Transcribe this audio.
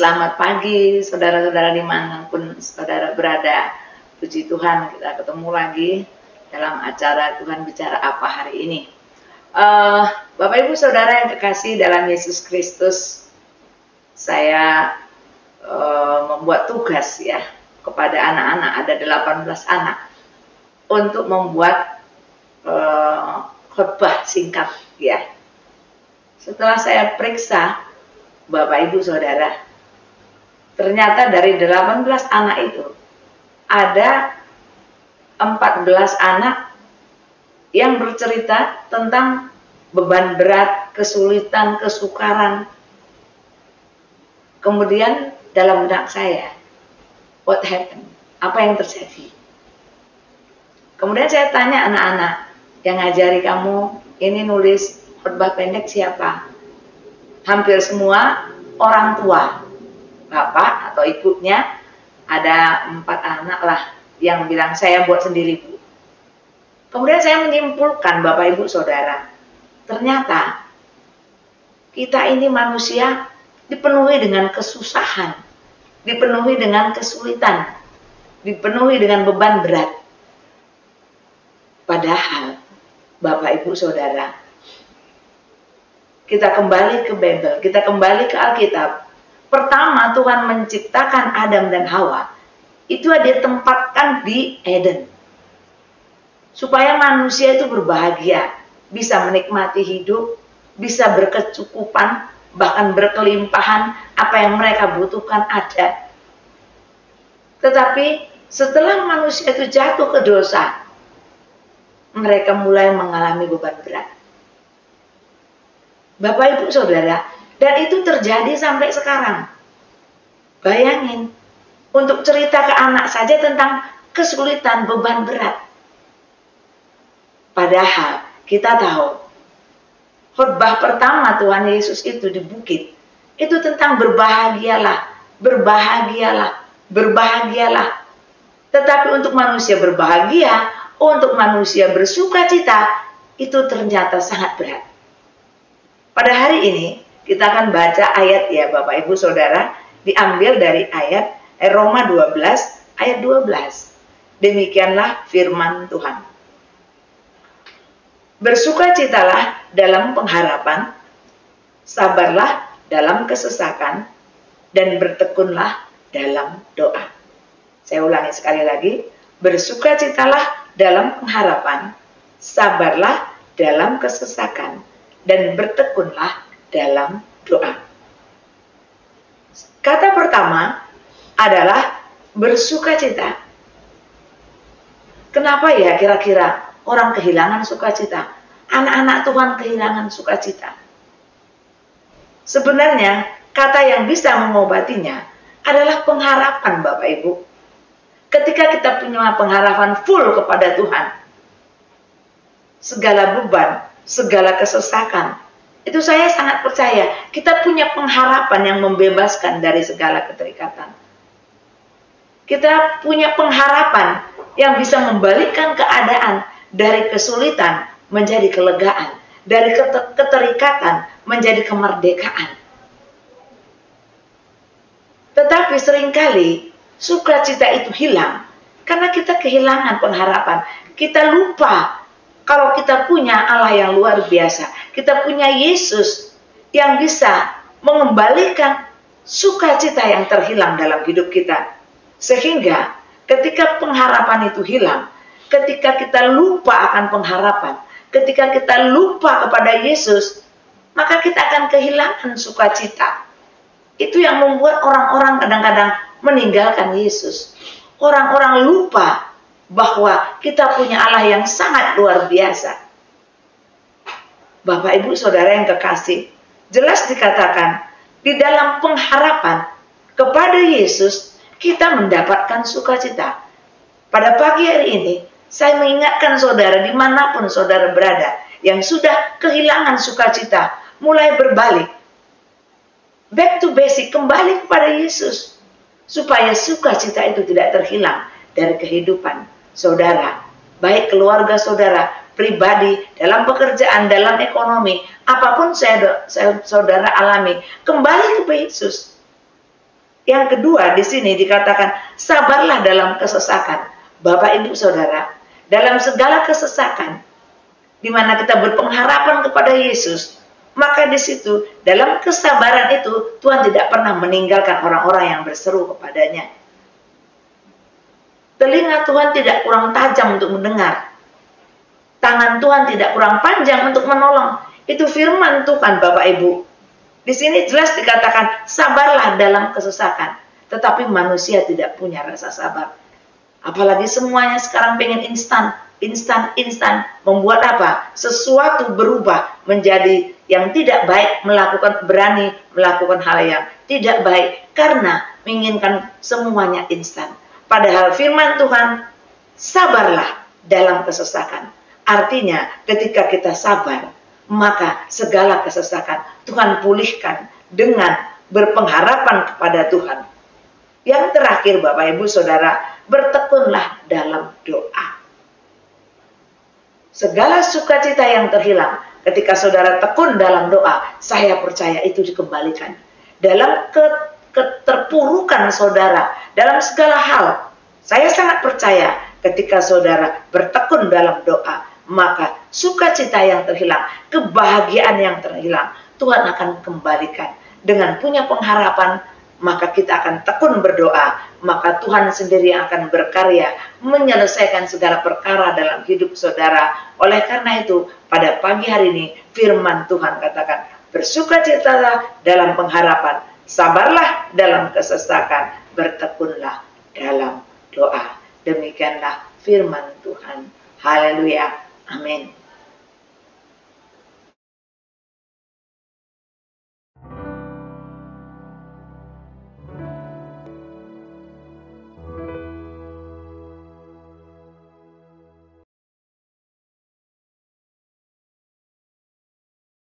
Selamat pagi saudara-saudara dimanapun saudara berada. Puji Tuhan, kita ketemu lagi dalam acara Tuhan Bicara Apa hari ini. Bapak Ibu Saudara yang terkasih dalam Yesus Kristus, saya membuat tugas ya kepada anak-anak, ada 18 anak, untuk membuat khotbah singkat ya. Setelah saya periksa Bapak Ibu Saudara, ternyata dari 18 anak itu ada 14 anak yang bercerita tentang beban berat, kesulitan, kesukaran. Kemudian dalam benak saya, what happened? Apa yang terjadi? Kemudian saya tanya anak-anak yang ngajari kamu, ini nulis khotbah pendek siapa? Hampir semua orang tua. Bapak atau ibunya, ada 4 anak lah yang bilang saya buat sendiri Bu. Kemudian saya menyimpulkan Bapak Ibu Saudara, ternyata kita ini manusia dipenuhi dengan kesusahan, dipenuhi dengan kesulitan, dipenuhi dengan beban berat. Padahal Bapak Ibu Saudara, kita kembali ke Bible, kita kembali ke Alkitab. Pertama Tuhan menciptakan Adam dan Hawa, itu ditempatkan di Eden. Supaya manusia itu berbahagia, bisa menikmati hidup, bisa berkecukupan, bahkan berkelimpahan, apa yang mereka butuhkan ada. Tetapi setelah manusia itu jatuh ke dosa, mereka mulai mengalami beban berat. Bapak Ibu Saudara, dan itu terjadi sampai sekarang. Bayangin, untuk cerita ke anak saja tentang kesulitan, beban berat. Padahal kita tahu, khotbah pertama Tuhan Yesus itu di bukit, itu tentang berbahagialah, berbahagialah, berbahagialah. Tetapi untuk manusia berbahagia, untuk manusia bersukacita, itu ternyata sangat berat. Pada hari ini, kita akan baca ayat ya Bapak Ibu Saudara, diambil dari ayat Roma 12 ayat 12. Demikianlah firman Tuhan. Bersukacitalah dalam pengharapan, sabarlah dalam kesesakan, dan bertekunlah dalam doa. Saya ulangi sekali lagi, bersukacitalah dalam pengharapan, sabarlah dalam kesesakan, dan bertekunlah dalam doa. Kata pertama adalah bersukacita. Kenapa ya kira-kira orang kehilangan sukacita? Anak-anak Tuhan kehilangan sukacita. Sebenarnya kata yang bisa mengobatinya adalah pengharapan Bapak Ibu. Ketika kita punya pengharapan full kepada Tuhan, segala beban, segala kesesakan, itu saya sangat percaya kita punya pengharapan yang membebaskan dari segala keterikatan. Kita punya pengharapan yang bisa membalikkan keadaan dari kesulitan menjadi kelegaan, dari keterikatan menjadi kemerdekaan. Tetapi seringkali sukacita itu hilang karena kita kehilangan pengharapan. Kita lupa kalau kita punya Allah yang luar biasa, kita punya Yesus yang bisa mengembalikan sukacita yang terhilang dalam hidup kita. Sehingga ketika pengharapan itu hilang, ketika kita lupa akan pengharapan, ketika kita lupa kepada Yesus, maka kita akan kehilangan sukacita. Itu yang membuat orang-orang kadang-kadang meninggalkan Yesus. Orang-orang lupa bahwa kita punya Allah yang sangat luar biasa. Bapak Ibu Saudara yang kekasih, jelas dikatakan di dalam pengharapan kepada Yesus kita mendapatkan sukacita. Pada pagi hari ini saya mengingatkan saudara dimanapun saudara berada yang sudah kehilangan sukacita, mulai berbalik, back to basic, kembali kepada Yesus, supaya sukacita itu tidak terhilang dari kehidupan saudara, baik keluarga saudara, pribadi, dalam pekerjaan, dalam ekonomi, apapun saudara alami, kembali ke Yesus. Yang kedua, di sini dikatakan sabarlah dalam kesesakan. Bapak Ibu Saudara, dalam segala kesesakan di mana kita berpengharapan kepada Yesus, maka di situ dalam kesabaran itu Tuhan tidak pernah meninggalkan orang-orang yang berseru kepadanya. Telinga Tuhan tidak kurang tajam untuk mendengar. Tangan Tuhan tidak kurang panjang untuk menolong. Itu firman Tuhan, Bapak Ibu. Di sini jelas dikatakan sabarlah dalam kesesakan. Tetapi manusia tidak punya rasa sabar. Apalagi semuanya sekarang pengen instan. Instan. Membuat apa? Sesuatu berubah menjadi yang tidak baik, berani melakukan hal yang tidak baik. Karena menginginkan semuanya instan. Padahal firman Tuhan, sabarlah dalam kesesakan. Artinya ketika kita sabar, maka segala kesesakan Tuhan pulihkan dengan berpengharapan kepada Tuhan. Yang terakhir Bapak Ibu Saudara, bertekunlah dalam doa. Segala sukacita yang terhilang ketika saudara tekun dalam doa, saya percaya itu dikembalikan. Dalam keterpurukan saudara, dalam segala hal, saya sangat percaya ketika saudara bertekun dalam doa, maka sukacita yang terhilang, kebahagiaan yang terhilang, Tuhan akan kembalikan. Dengan punya pengharapan, maka kita akan tekun berdoa, maka Tuhan sendiri yang akan berkarya menyelesaikan segala perkara dalam hidup saudara. Oleh karena itu, pada pagi hari ini firman Tuhan katakan, bersukacitalah dalam pengharapan, sabarlah dalam kesesakan, bertekunlah dalam doa. Demikianlah firman Tuhan. Haleluya. Amin.